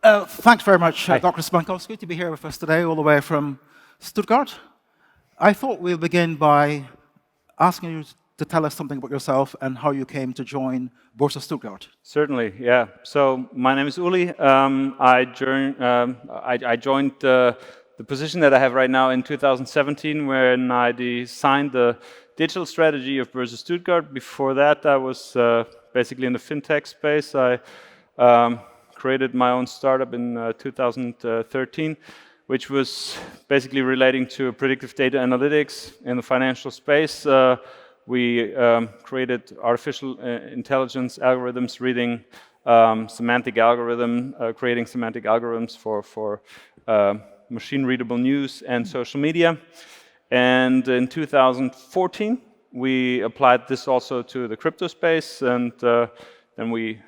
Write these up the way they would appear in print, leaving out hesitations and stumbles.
Thanks very much, Hi. Dr. Spankowski, to be here with us today, all the way from Stuttgart. I thought we'll begin by asking you to tell us something about yourself and how you came to join Börse Stuttgart. Certainly, yeah. So my name is Ulli. I joined the position that I have right now in 2017 when I designed the digital strategy of Brse Stuttgart. Before that, I was basically in the fintech space. I created my own startup in 2013, which was basically relating to predictive data analytics in the financial space. We created artificial intelligence algorithms, reading semantic algorithm, creating semantic algorithms for machine-readable news and social media. And in 2014, we applied this also to the crypto space, and then we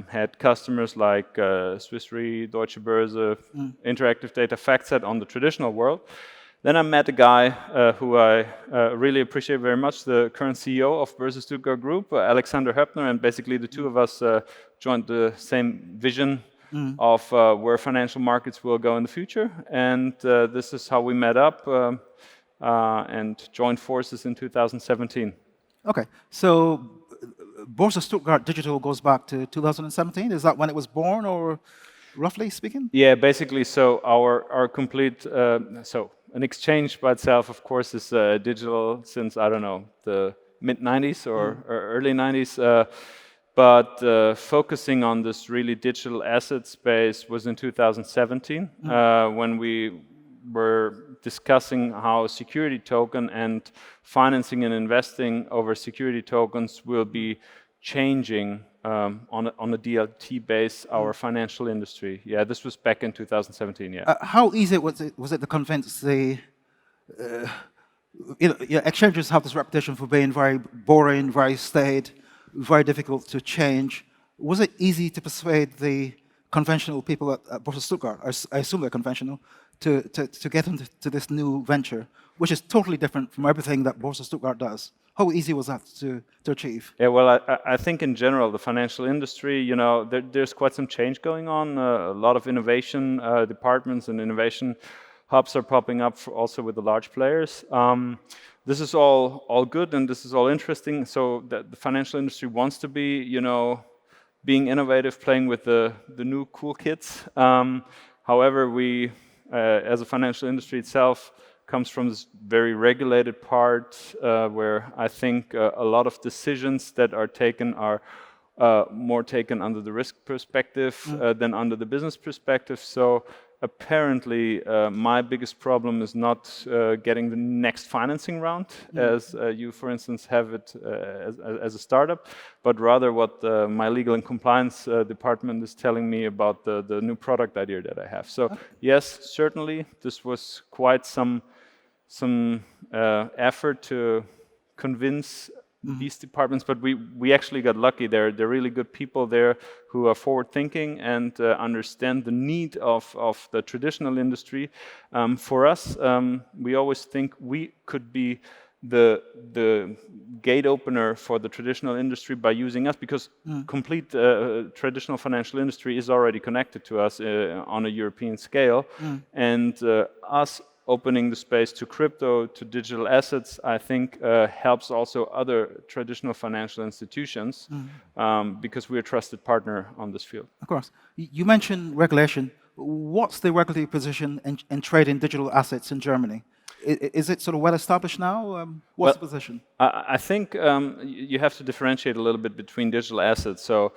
had customers like Swiss Re, Deutsche Börse, Interactive Data, FactSet on the traditional world. Then I met a guy who I really appreciate very much, the current CEO of Börse Stuttgart Group, Alexander Höppner, and basically the two of us joined the same vision of where financial markets will go in the future. And this is how we met up and joined forces in 2017. Okay, so Börse Stuttgart Digital goes back to 2017. Is that when it was born, or roughly speaking? Yeah, basically. So our complete an exchange by itself, of course, is digital since I don't know the mid '90s or early '90s. But focusing on this really digital asset space was in 2017 when we were discussing how security token and financing and investing over security tokens will be changing on a DLT base our financial industry. Yeah, this was back in 2017. Yeah. How easy was it to convince the exchanges have this reputation for being very boring, very staid, very difficult to change. Was it easy to persuade the conventional people at Börse Stuttgart, I assume they're conventional, to get into this new venture, which is totally different from everything that Börse Stuttgart does? How easy was that to achieve? Yeah, well, I think in general, the financial industry, you know, there's quite some change going on. A lot of innovation departments and innovation hubs are popping up also with the large players. This is all good and this is all interesting. So the financial industry wants to be, you know, being innovative, playing with the new cool kids. However, we, as a financial industry itself, comes from this very regulated part where I think a lot of decisions that are taken are more taken under the risk perspective than under the business perspective. So apparently my biggest problem is not getting the next financing round as you, for instance, have it as a startup, but rather what my legal and compliance department is telling me about the new product idea that I have. So yes, certainly this was quite some effort to convince these departments, but we actually got lucky. They're really good people there who are forward-thinking and understand the need of the traditional industry. For us, we always think we could be the gate opener for the traditional industry by using us, because complete traditional financial industry is already connected to us on a European scale, and us opening the space to crypto, to digital assets, I think helps also other traditional financial institutions because we're a trusted partner on this field. Of course. You mentioned regulation. What's the regulatory position in trading digital assets in Germany? Is it sort of well established now? What's the position? I think you have to differentiate a little bit between digital assets. So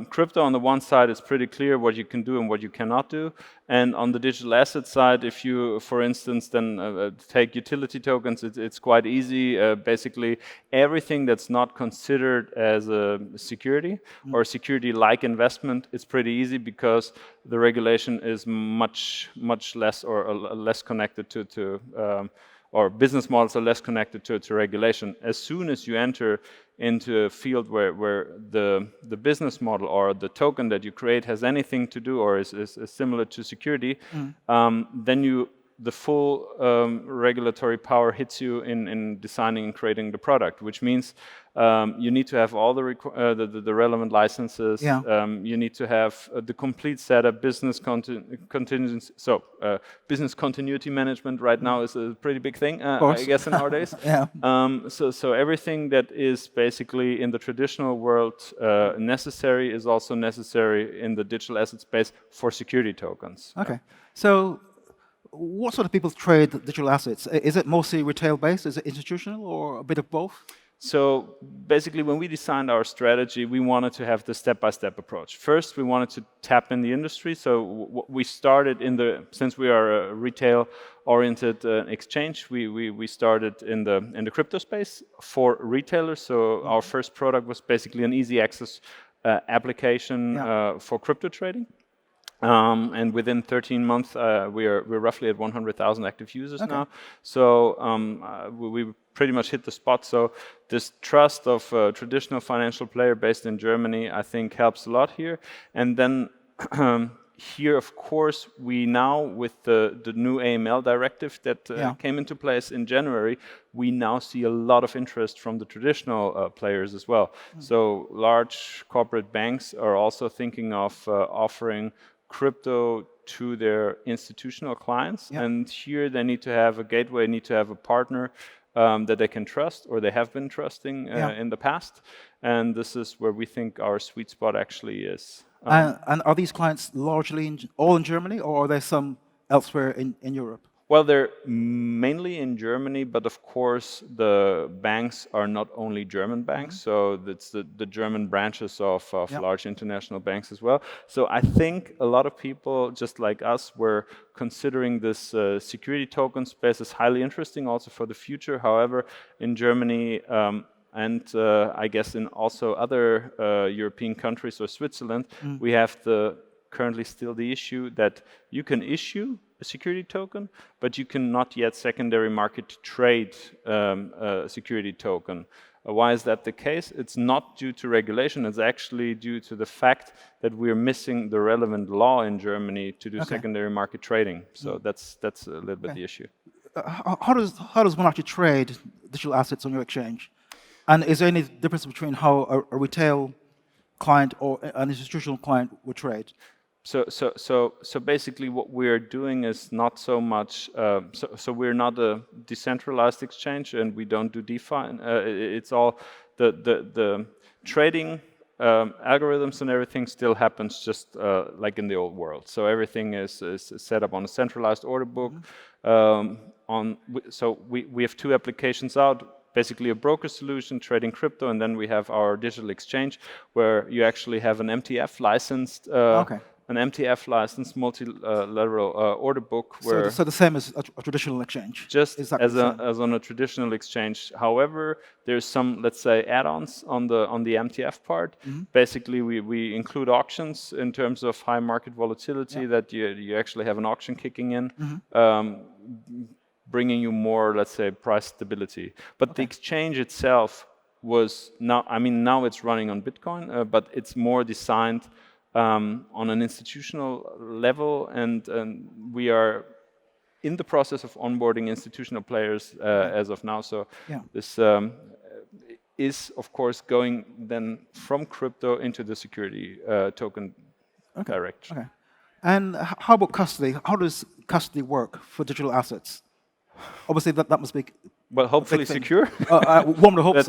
crypto on the one side is pretty clear what you can do and what you cannot do. And on the digital asset side, if you, for instance, then take utility tokens, it's quite easy. Basically, everything that's not considered as a security or security-like investment, it's pretty easy because the regulation is much less or less connected to or business models are less connected to regulation. As soon as you enter into a field where the business model or the token that you create has anything to do or is similar to security, then the full regulatory power hits you in designing and creating the product, which means You need to have all the relevant licenses. Yeah. You need to have the complete setup, business contingency. So business continuity management right now is a pretty big thing, I guess, in nowadays. Yeah. So everything that is basically in the traditional world necessary is also necessary in the digital asset space for security tokens. Okay. So what sort of people trade digital assets? Is it mostly retail-based? Is it institutional, or a bit of both? So basically, when we designed our strategy, we wanted to have the step-by-step approach. First, we wanted to tap in the industry. So we started since we are a retail-oriented exchange, we started in the crypto space for retailers. So our first product was basically an easy access application for crypto trading. And within 13 months, we're roughly at 100,000 active users now. So we pretty much hit the spot. So this trust of a traditional financial player based in Germany, I think, helps a lot here. And then here, of course, we now, with the new AML directive that came into place in January, we now see a lot of interest from the traditional players as well. So large corporate banks are also thinking of offering crypto to their institutional clients, and here they need to have a gateway, need to have a partner that they can trust, or they have been trusting in the past, and this is where we think our sweet spot actually is. And are these clients largely all in Germany, or are there some elsewhere in Europe? Well, they're mainly in Germany, but of course the banks are not only German banks, so it's the German branches of large international banks as well. So I think a lot of people, just like us, were considering this security token space as highly interesting also for the future. However, in Germany, and I guess in also other European countries or Switzerland, we have currently still the issue that you can issue a security token, but you cannot yet secondary market trade a security token. Why is that the case? It's not due to regulation, it's actually due to the fact that we're missing the relevant law in Germany to do secondary market trading. So that's a little bit the issue. How does one actually trade digital assets on your exchange? And is there any difference between how a retail client or an institutional client would trade? So basically, what we're doing is not so much. So we're not a decentralized exchange, and we don't do DeFi. It's all the trading algorithms and everything still happens just like in the old world. So everything is set up on a centralized order book. So we have two applications out. Basically a broker solution trading crypto, and then we have our digital exchange where you actually have an MTF licensed. An MTF licensed multilateral order book. Where so the same as a traditional exchange? Just as on a traditional exchange. However, there's some, let's say, add-ons on the MTF part. Basically, we include auctions in terms of high market volatility, that you actually have an auction kicking in, bringing you more, let's say, price stability. But the exchange itself was now it's running on Bitcoin, but it's more designed on an institutional level, and we are in the process of onboarding institutional players as of now. So this is, of course, going then from crypto into the security token direction. Okay. And how about custody? How does custody work for digital assets? Obviously, that must be hopefully secure. One would hope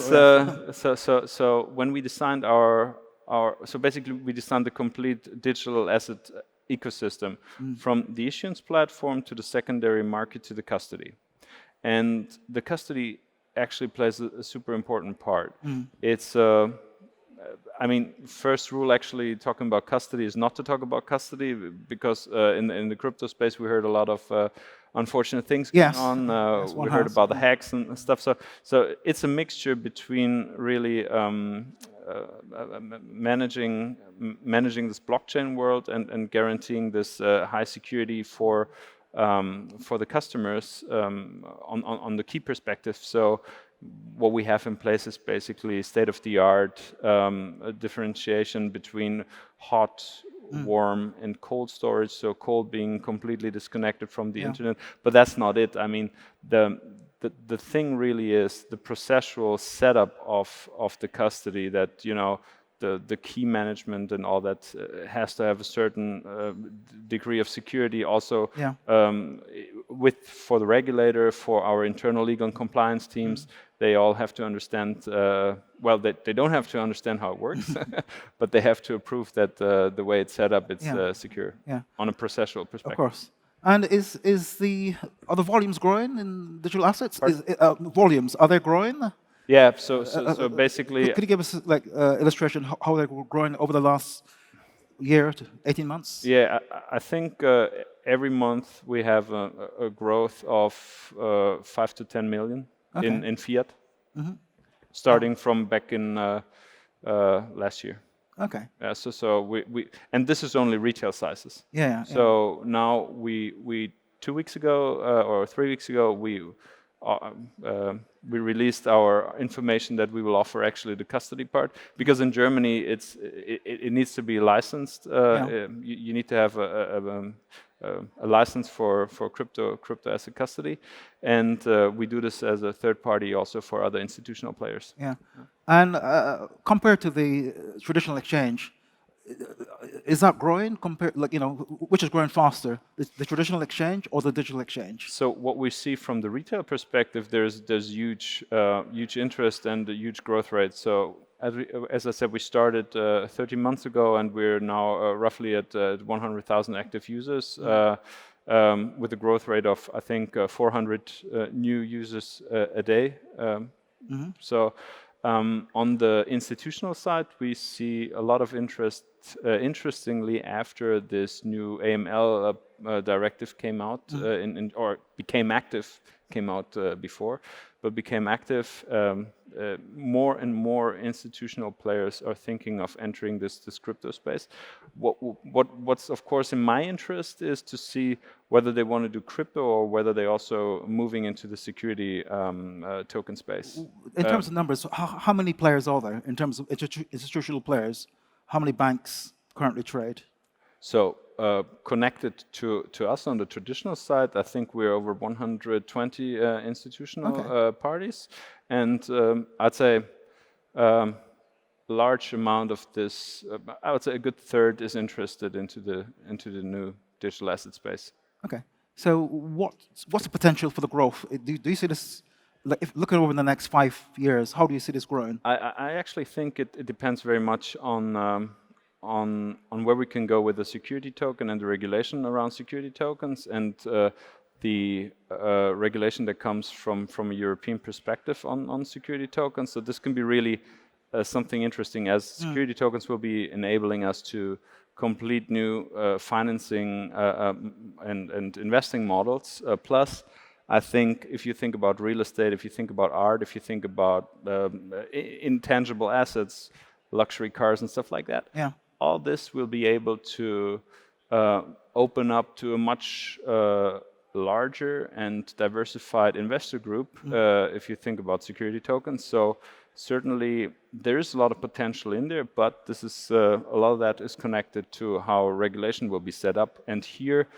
so. So when we designed so basically we designed the complete digital asset ecosystem from the issuance platform to the secondary market to the custody. And the custody actually plays a super important part. It's first rule actually talking about custody is not to talk about custody, because in the crypto space we heard a lot of unfortunate things going on. We heard about the hacks and stuff. So it's a mixture between really managing this blockchain world and guaranteeing this high security for the customers on the key perspective. So what we have in place is basically state-of-the-art differentiation between hot, warm, and cold storage. So cold being completely disconnected from the internet, but that's not it. I mean, the the thing really is the processual setup of the custody, that the key management and all that has to have a certain degree of security. Also, Yeah. for the regulator, for our internal legal and compliance teams, they all have to understand. Well, they don't have to understand how it works, but they have to approve that the way it's set up, it's secure on a processual perspective. Of course. And are the volumes growing in digital assets? Volumes, are they growing? Yeah. So basically, could you give us like illustration how they're growing over the last year to 18 months? Yeah, I think every month we have a growth of 5 to 10 million in fiat, starting from back in last year. Okay. So we and this is only retail sizes. Yeah. So now we 2 weeks ago or 3 weeks ago we released our information that we will offer actually the custody part, because in Germany it needs to be licensed. You need to have a license for crypto asset custody, and we do this as a third party also for other institutional players. Yeah. And compared to the traditional exchange, is that growing? Which is growing faster, the traditional exchange or the digital exchange? So what we see from the retail perspective, there's huge interest and a huge growth rate. So as I said, we started 13 months ago, and we're now roughly at 100,000 active users, with a growth rate of, I think, 400 new users a day. So on the institutional side, we see a lot of interest. Interestingly, after this new AML directive came out, or became active, came out before, but became active, more and more institutional players are thinking of entering this crypto space. What's of course in my interest is to see whether they want to do crypto or whether they also moving into the security token space. In terms of numbers, how many players are there in terms of institutional players? How many banks currently trade? So connected to us on the traditional side, I think we're over 120 institutional parties, and I'd say large amount of this, I would say a good third is interested into the new digital asset space. Okay. So what's the potential for the growth? Do you see this? Like, if looking over the next 5 years, how do you see this growing? I actually think it depends very much on where we can go with the security token and the regulation around security tokens, and the regulation that comes from a European perspective on security tokens. So this can be really something interesting, as security tokens will be enabling us to complete new financing and investing models. Plus, I think if you think about real estate, if you think about art, if you think about intangible assets, luxury cars and stuff like that, all this will be able to open up to a much larger and diversified investor group if you think about security tokens. So certainly there is a lot of potential in there, but this is a lot of that is connected to how regulation will be set up. And here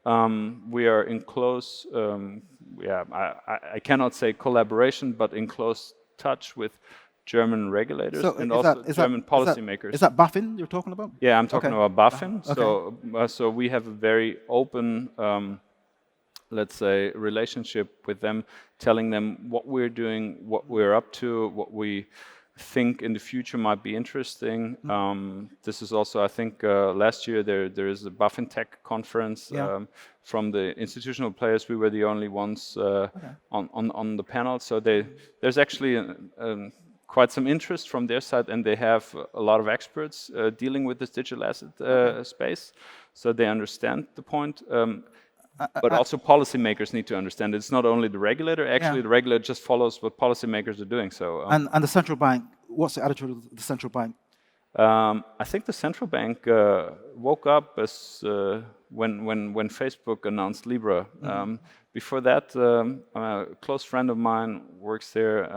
we are in close, I cannot say collaboration, but in close touch with German regulators and also German policymakers. Is that BaFin you're talking about? Yeah, I'm talking about BaFin. So we have a very open, let's say, relationship with them, telling them what we're doing, what we're up to, what we think in the future might be interesting. This is also, I think, last year there is a BaFin Tech conference. From the institutional players, we were the only ones on the panel. So there's actually quite some interest from their side, and they have a lot of experts dealing with this digital asset space, so they understand the point. But also policymakers need to understand it's not only the regulator. Actually, the regulator just follows what policymakers are doing. So and the central bank, what's the attitude of the central bank? I think the central bank woke up as when Facebook announced Libra. Before that, a close friend of mine works there.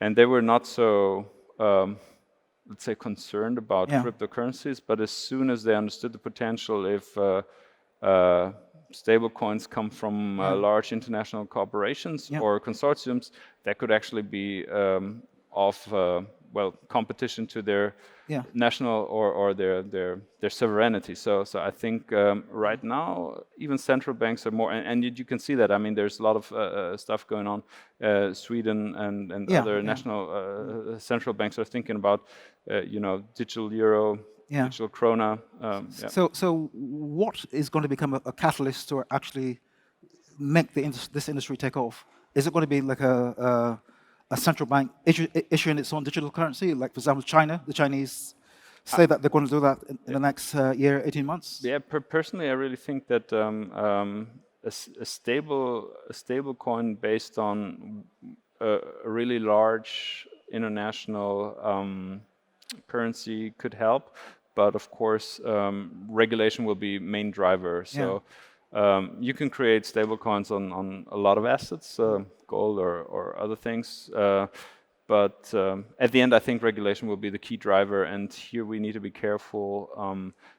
And they were not so, let's say, concerned about cryptocurrencies. But as soon as they understood the potential, if stable coins come from large international corporations or consortiums, that could actually be of competition to their national or their sovereignty. So I think right now even central banks are more, and you can see that. I mean, there's a lot of stuff going on. Sweden and other national central banks are thinking about digital euro, digital krona. So what is going to become a catalyst to actually make this industry take off? Is it going to be like a central bank issuing its own digital currency, like for example China? The Chinese say that they're going to do that in the next year, 18 months. Yeah, personally, I really think that a stable coin based on a really large international currency could help, but of course regulation will be main driver. So you can create stable coins on a lot of assets, gold or other things, but at the end I think regulation will be the key driver, and here we need to be careful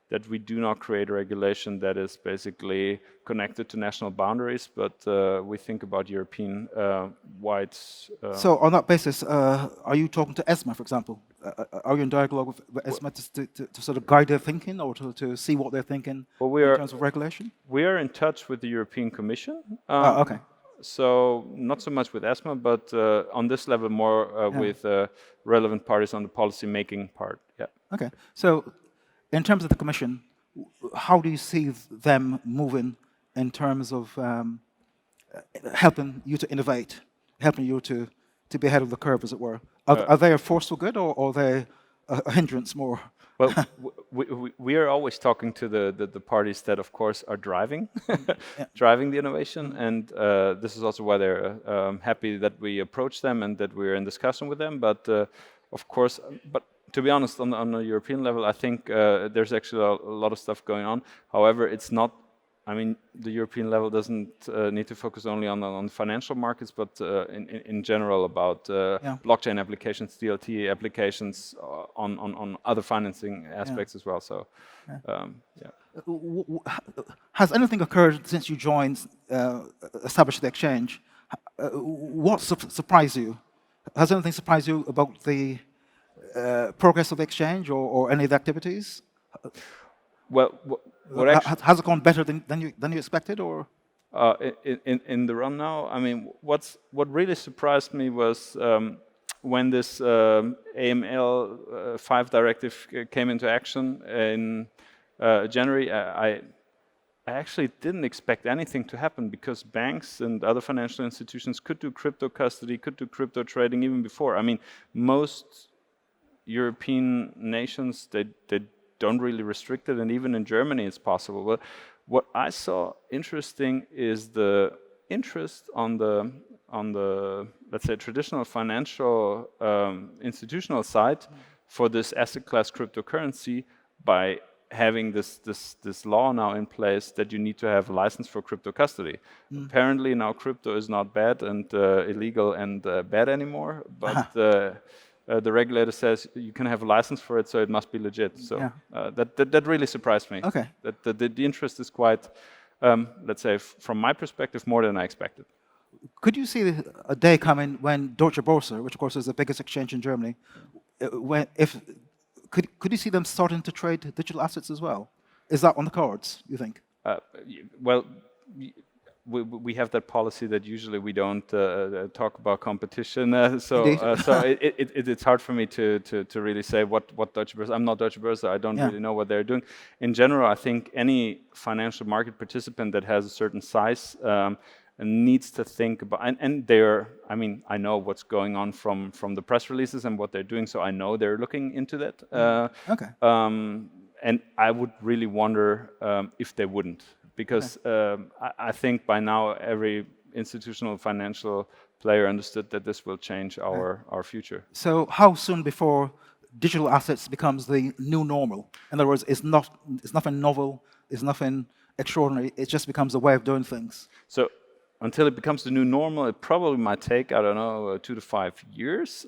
that we do not create a regulation that is basically connected to national boundaries, but we think about European wide. So on that basis, are you talking to ESMA, for example? Are you in dialogue with ESMA to sort of guide their thinking, or to see what they're thinking in terms of regulation? We are in touch with the European Commission. Okay. So not so much with ESMA, but on this level more with relevant parties on the policy making part. Yeah. Okay. So in terms of the Commission, how do you see them moving in terms of helping you to innovate, helping you to be ahead of the curve, as it were? Are they a force for good, or are they a hindrance more? Well, we are always talking to the parties that, of course, are driving driving the innovation, and this is also why they're happy that we approach them and that we're in discussion with them. But of course, to be honest, on a European level, I think there's actually a lot of stuff going on. However, it's not. I mean, the European level doesn't need to focus only on financial markets, but in general about blockchain applications, DLT applications, on other financing aspects as well. So, Has anything occurred since you joined, established the exchange? What surprised you? Has anything surprised you about the progress of the exchange or any of the activities? Well, has it gone better than you expected, or? In the run now, I mean, what really surprised me was when this AML 5 directive came into action in January. I actually didn't expect anything to happen, because banks and other financial institutions could do crypto custody, could do crypto trading even before. I mean, most European nations, they don't really restrict it, and even in Germany it's possible. But what I saw interesting is the interest on the let's say traditional financial institutional side for this asset class cryptocurrency, by having this law now in place that you need to have a license for crypto custody. Apparently now crypto is not bad and illegal and bad anymore, but the regulator says you can have a license for it, so it must be legit. So that really surprised me. Okay. That the interest is quite, let's say, from my perspective, more than I expected. Could you see a day coming when Deutsche Börse, which of course is the biggest exchange in Germany, could you see them starting to trade digital assets as well? Is that on the cards, you think? Well, we have that policy that usually we don't talk about competition, so it's hard for me to really say what Deutsche Börse. I'm not Deutsche Börse. I don't really know what they're doing. In general, I think any financial market participant that has a certain size needs to think about, and they're. I mean, I know what's going on from the press releases and what they're doing, so I know they're looking into that. Okay. And I would really wonder if they wouldn't. Because I think by now every institutional financial player understood that this will change our future. So how soon before digital assets becomes the new normal? In other words, it's nothing novel, it's nothing extraordinary, it just becomes a way of doing things. So until it becomes the new normal, it probably might take, I don't know, 2 to 5 years.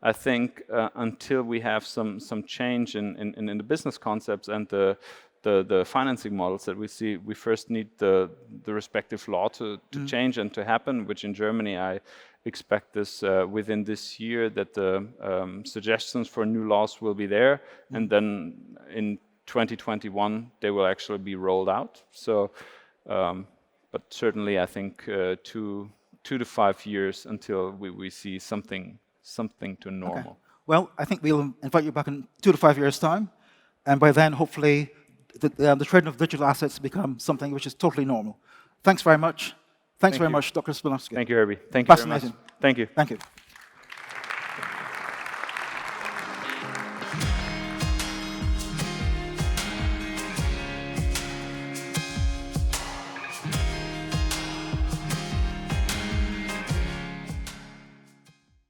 I think until we have some change in the business concepts and the the financing models that we see, we first need the respective law to change and to happen, which in Germany I expect this within this year, that the suggestions for new laws will be there, and then in 2021 they will actually be rolled out. So, but certainly I think 2 to 5 years until we see something to normal. Okay. Well, I think we'll invite you back in 2 to 5 years' time, and by then, hopefully, the trading of digital assets become something which is totally normal. Thanks very much. Thanks very much, Dr. Spankowski. Thank you, Herbie. Thank you very much. Fascinating. Thank you. Thank you.